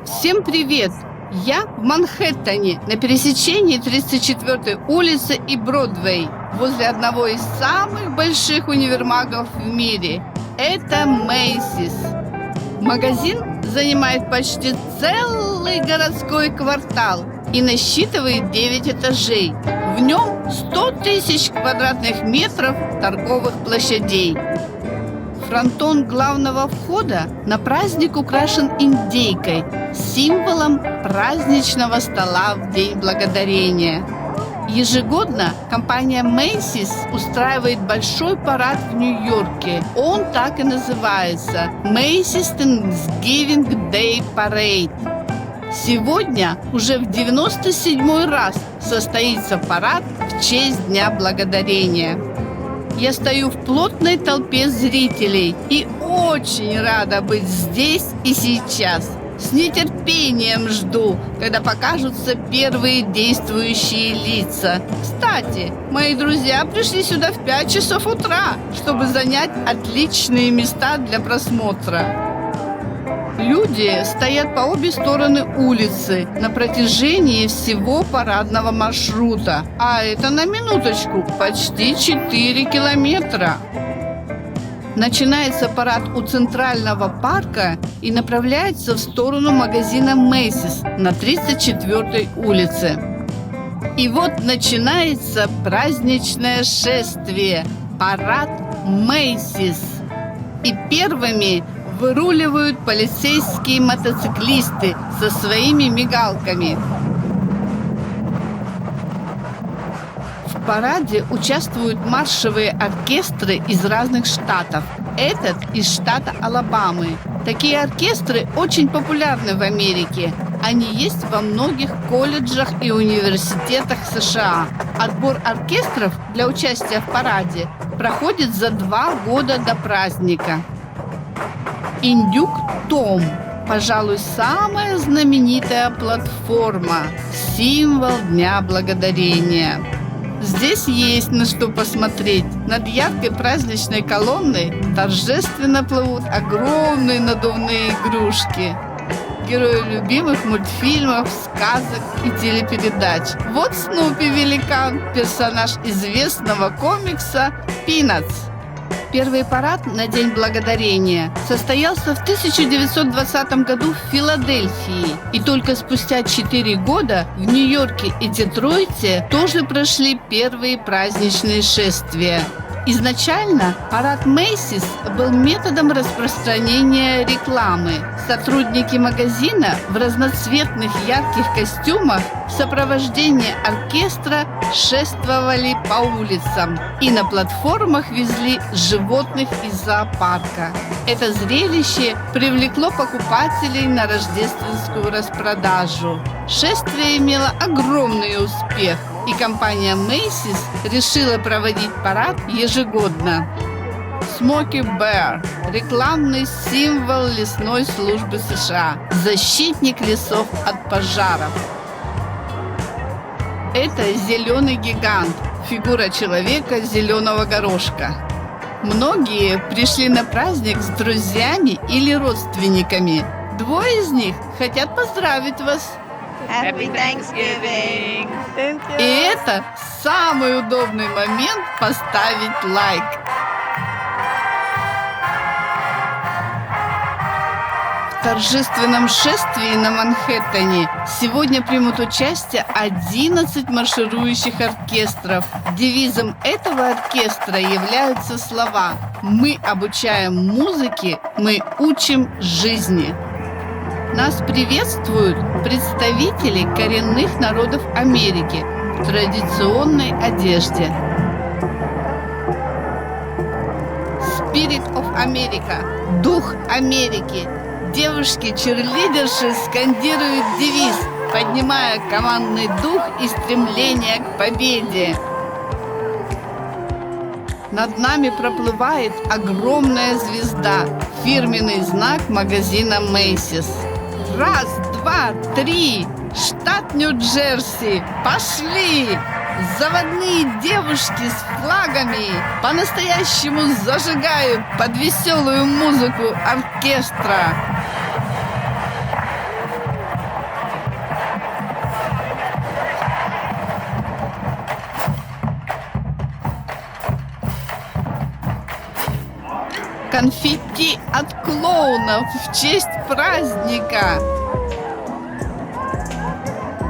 Всем привет! Я в Манхэттене, на пересечении 34-й улицы и Бродвей, возле одного из самых больших универмагов в мире. Это Macy's. Магазин занимает почти целый городской квартал и насчитывает 9 этажей. В нем 100 тысяч квадратных метров торговых площадей. Фронтон главного входа на праздник украшен индейкой, символом праздничного стола в День Благодарения. Ежегодно компания Macy's устраивает большой парад в Нью-Йорке. Он так и называется Macy's Thanksgiving Day Parade. Сегодня уже в 97-й раз состоится парад в честь Дня Благодарения. Я стою в плотной толпе зрителей и очень рада быть здесь и сейчас. С нетерпением жду, когда покажутся первые действующие лица. Кстати, мои друзья пришли сюда в 5 часов утра, чтобы занять отличные места для просмотра. Люди стоят по обе стороны улицы на протяжении всего парадного маршрута. А это, на минуточку, почти 4 километра. Начинается парад у Центрального парка и направляется в сторону магазина Macy's на 34-й улице. И вот начинается праздничное шествие – парад Macy's. И первыми выруливают полицейские мотоциклисты со своими мигалками. В параде участвуют маршевые оркестры из разных штатов. Этот из штата Алабамы. Такие оркестры очень популярны в Америке. Они есть во многих колледжах и университетах США. Отбор оркестров для участия в параде проходит за 2 года до праздника. Индюк Том, пожалуй, самая знаменитая платформа, символ Дня Благодарения. Здесь есть на что посмотреть. Над яркой праздничной колонной торжественно плывут огромные надувные игрушки. Герои любимых мультфильмов, сказок и телепередач. Вот Снупи великан, персонаж известного комикса «Пинатс». Первый парад на День Благодарения состоялся в 1920 году в Филадельфии. И только спустя 4 года в Нью-Йорке и Детройте тоже прошли первые праздничные шествия. Изначально парад Macy's был методом распространения рекламы. Сотрудники магазина в разноцветных ярких костюмах в сопровождении оркестра шествовали по улицам и на платформах везли животных из зоопарка. Это зрелище привлекло покупателей на рождественскую распродажу. Шествие имело огромный успех, и компания Macy's решила проводить парад ежегодно. Смоки Бэр – рекламный символ лесной службы США, защитник лесов от пожаров. Это зеленый гигант, фигура человека зеленого горошка. Многие пришли на праздник с друзьями или родственниками. 2 из них хотят поздравить вас. Happy Thanksgiving! И это самый удобный момент поставить лайк. В торжественном шествии на Манхэттене сегодня примут участие 11 марширующих оркестров. Девизом этого оркестра являются слова «Мы обучаем музыке, мы учим жизни». Нас приветствуют представители коренных народов Америки в традиционной одежде. Spirit of America – Дух Америки. Девушки-черлидерши скандируют девиз, поднимая командный дух и стремление к победе. Над нами проплывает огромная звезда, фирменный знак магазина Macy's. 1, 2, 3, штат Нью-Джерси, пошли! Заводные девушки с флагами по-настоящему зажигают под веселую музыку оркестра. Конфетти от клоунов в честь праздника.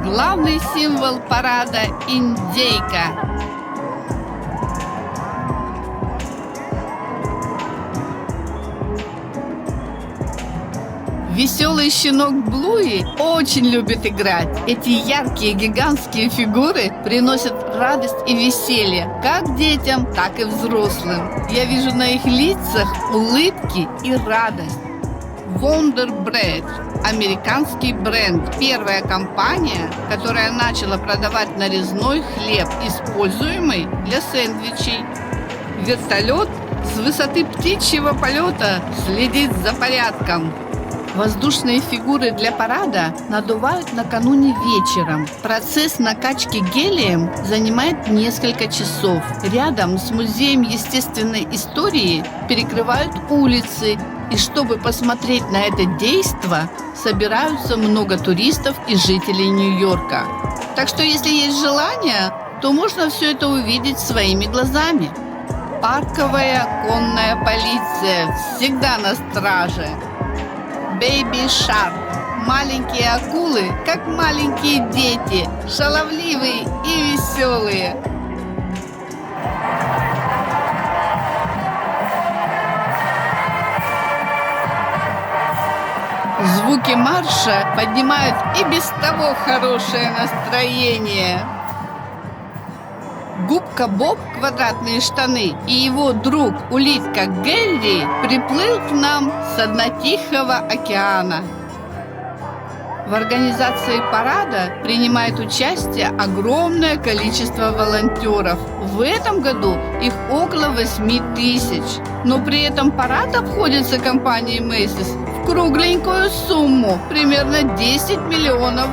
Главный символ парада – индейка. Веселый щенок Блуи очень любит играть. Эти яркие гигантские фигуры приносят радость и веселье как детям, так и взрослым. Я вижу на их лицах улыбки и радость. Wonder Bread – американский бренд. Первая компания, которая начала продавать нарезной хлеб, используемый для сэндвичей. Вертолет с высоты птичьего полета следит за порядком. Воздушные фигуры для парада надувают накануне вечером. Процесс накачки гелием занимает несколько часов. Рядом с музеем естественной истории перекрывают улицы. И чтобы посмотреть на это действо, собираются много туристов и жителей Нью-Йорка. Так что, если есть желание, то можно все это увидеть своими глазами. Парковая конная полиция всегда на страже. Baby Shark. Маленькие акулы, как маленькие дети, шаловливые и веселые. Звуки марша поднимают и без того хорошее настроение. Губка Боб, квадратные штаны, и его друг улитка Гелли приплыл к нам с дна Тихого океана. В организации парада принимает участие огромное количество волонтеров. В этом году их около 8 тысяч. Но при этом парад обходится компанией Macy's в кругленькую сумму, примерно $10 миллионов.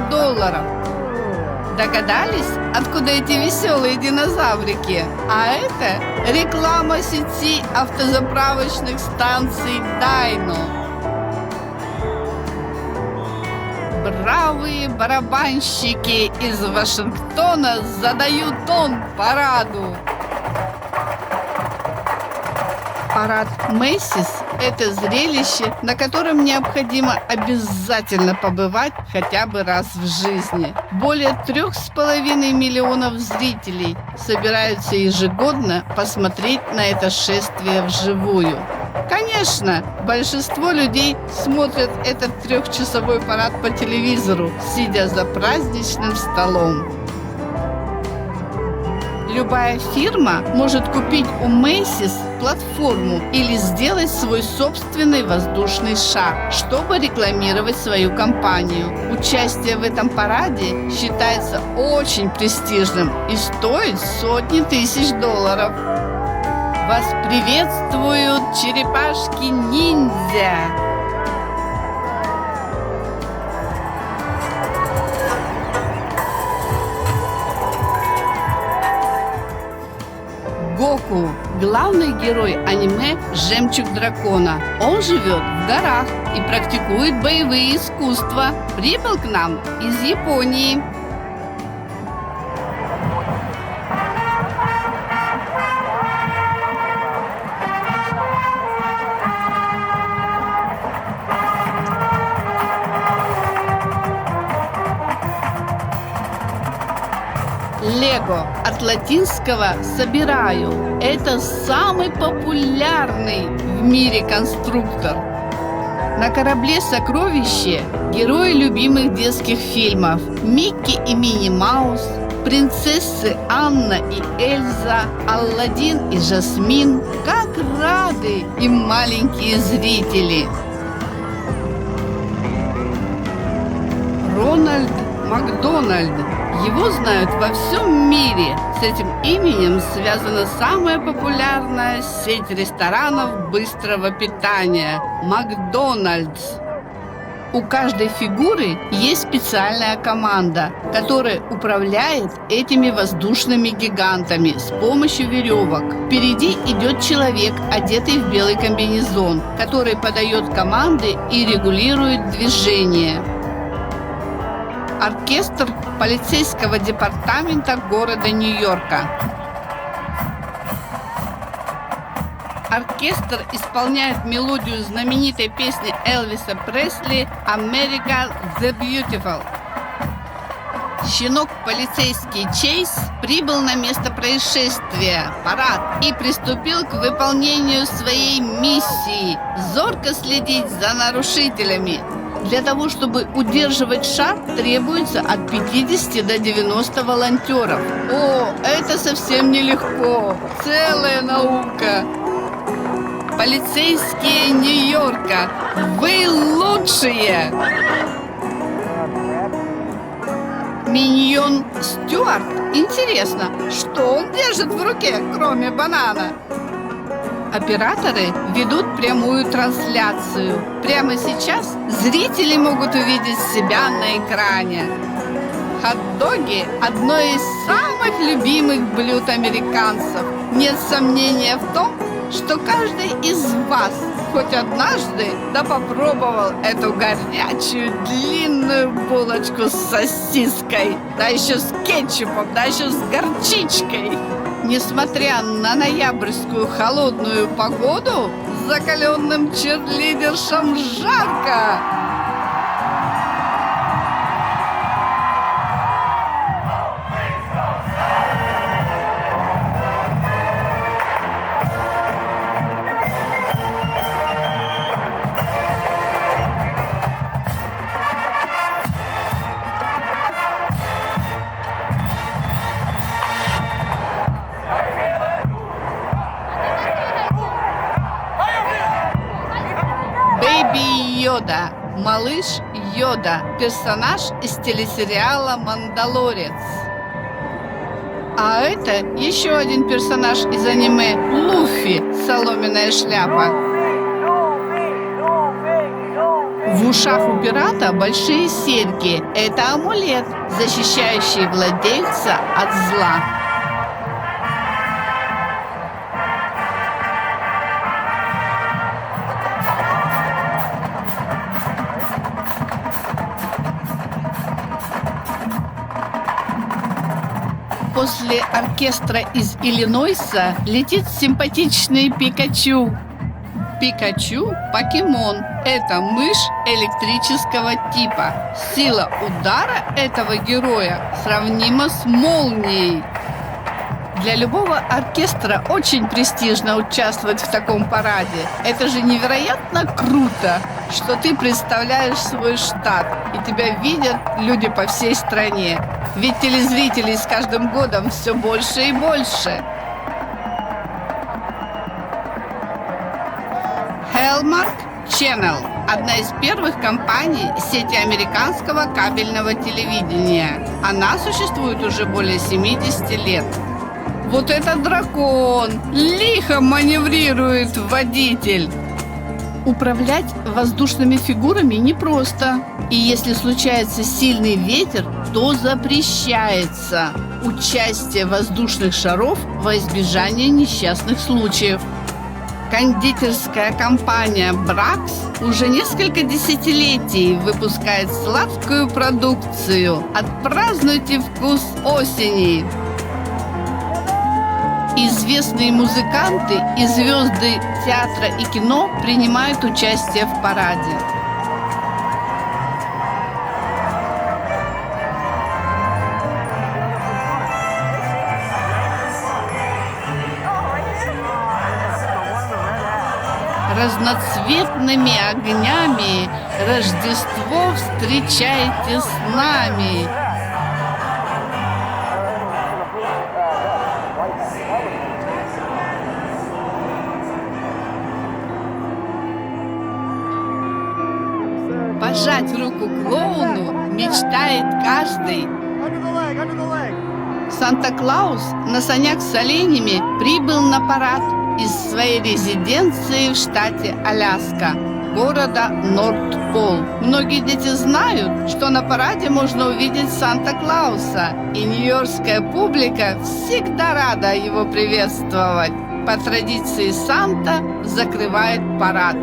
Догадались, откуда эти веселые динозаврики? А это реклама сети автозаправочных станций Дайно. Бравые барабанщики из Вашингтона задают тон параду. Парад Macy's – это зрелище, на котором необходимо обязательно побывать хотя бы раз в жизни. Более 3,5 миллионов зрителей собираются ежегодно посмотреть на это шествие вживую. Конечно, большинство людей смотрят этот 3-часовой парад по телевизору, сидя за праздничным столом. Любая фирма может купить у Macy's платформу или сделать свой собственный воздушный шар, чтобы рекламировать свою компанию. Участие в этом параде считается очень престижным и стоит сотни тысяч долларов. Вас приветствуют черепашки-ниндзя! Гоку – главный герой аниме «Жемчуг дракона». Он живет в горах и практикует боевые искусства. Прибыл к нам из Японии. Лего от латинского «собираю». Это самый популярный в мире конструктор. На корабле «Сокровище» герои любимых детских фильмов: Микки и Минни Маус, принцессы Анна и Эльза, Аладдин и Жасмин. Как рады им маленькие зрители! Рональд Макдональд. Его знают во всем мире. С этим именем связана самая популярная сеть ресторанов быстрого питания – Макдональдс. У каждой фигуры есть специальная команда, которая управляет этими воздушными гигантами с помощью веревок. Впереди идет человек, одетый в белый комбинезон, который подает команды и регулирует движение. Оркестр полицейского департамента города Нью-Йорка. Оркестр исполняет мелодию знаменитой песни Элвиса Пресли «America the Beautiful». Щенок полицейский Чейз прибыл на место происшествия, парад, и приступил к выполнению своей миссии – зорко следить за нарушителями. Для того, чтобы удерживать шар, требуется от 50 до 90 волонтеров. О, это совсем нелегко. Целая наука. Полицейские Нью-Йорка, вы лучшие! Миньон Стюарт. Интересно, что он держит в руке, кроме банана? Операторы ведут прямую трансляцию. Прямо сейчас зрители могут увидеть себя на экране. Хот-доги – одно из самых любимых блюд американцев. Нет сомнения в том, что каждый из вас хоть однажды да попробовал эту горячую длинную булочку с сосиской, да еще с кетчупом, да еще с горчичкой. Несмотря на ноябрьскую холодную погоду, закаленным черлидершам жарко. Бэйби Йода, малыш Йода, персонаж из телесериала «Мандалорец». А это еще один персонаж из аниме Луффи, соломенная шляпа. В ушах у пирата большие серьги. Это амулет, защищающий владельца от зла. После оркестра из Иллинойса летит симпатичный Пикачу. Пикачу – покемон. Это мышь электрического типа. Сила удара этого героя сравнима с молнией. Для любого оркестра очень престижно участвовать в таком параде. Это же невероятно круто, что ты представляешь свой штат, и тебя видят люди по всей стране. Ведь телезрителей с каждым годом все больше и больше. Hallmark Channel – одна из первых компаний сети американского кабельного телевидения. Она существует уже более 70 лет. Вот это дракон! Лихо маневрирует водитель! Управлять воздушными фигурами непросто. И если случается сильный ветер, то запрещается участие воздушных шаров во избежание несчастных случаев. Кондитерская компания «Бракс» уже несколько десятилетий выпускает сладкую продукцию. Отпразднуйте вкус осени! Известные музыканты и звезды театра и кино принимают участие в параде. Разноцветными огнями Рождество встречайте с нами. Пожать руку клоуну мечтает каждый. Санта-Клаус на санях с оленями прибыл на парад из своей резиденции в штате Аляска, города Норт-Пол. Многие дети знают, что на параде можно увидеть Санта-Клауса, и нью-йоркская публика всегда рада его приветствовать. По традиции Санта закрывает парад.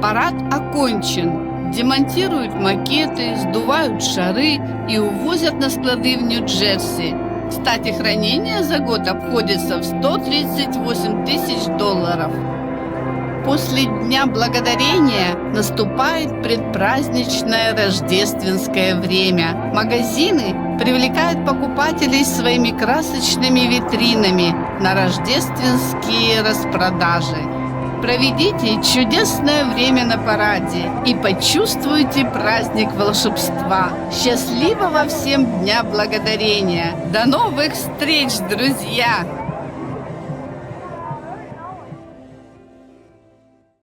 Парад окончен. Демонтируют макеты, сдувают шары и увозят на склады в Нью-Джерси. Кстати, хранение за год обходится в $138 000. После Дня Благодарения наступает предпраздничное рождественское время. Магазины привлекают покупателей своими красочными витринами на рождественские распродажи. Проведите чудесное время на параде и почувствуйте праздник волшебства. Счастливого всем Дня Благодарения! До новых встреч, друзья!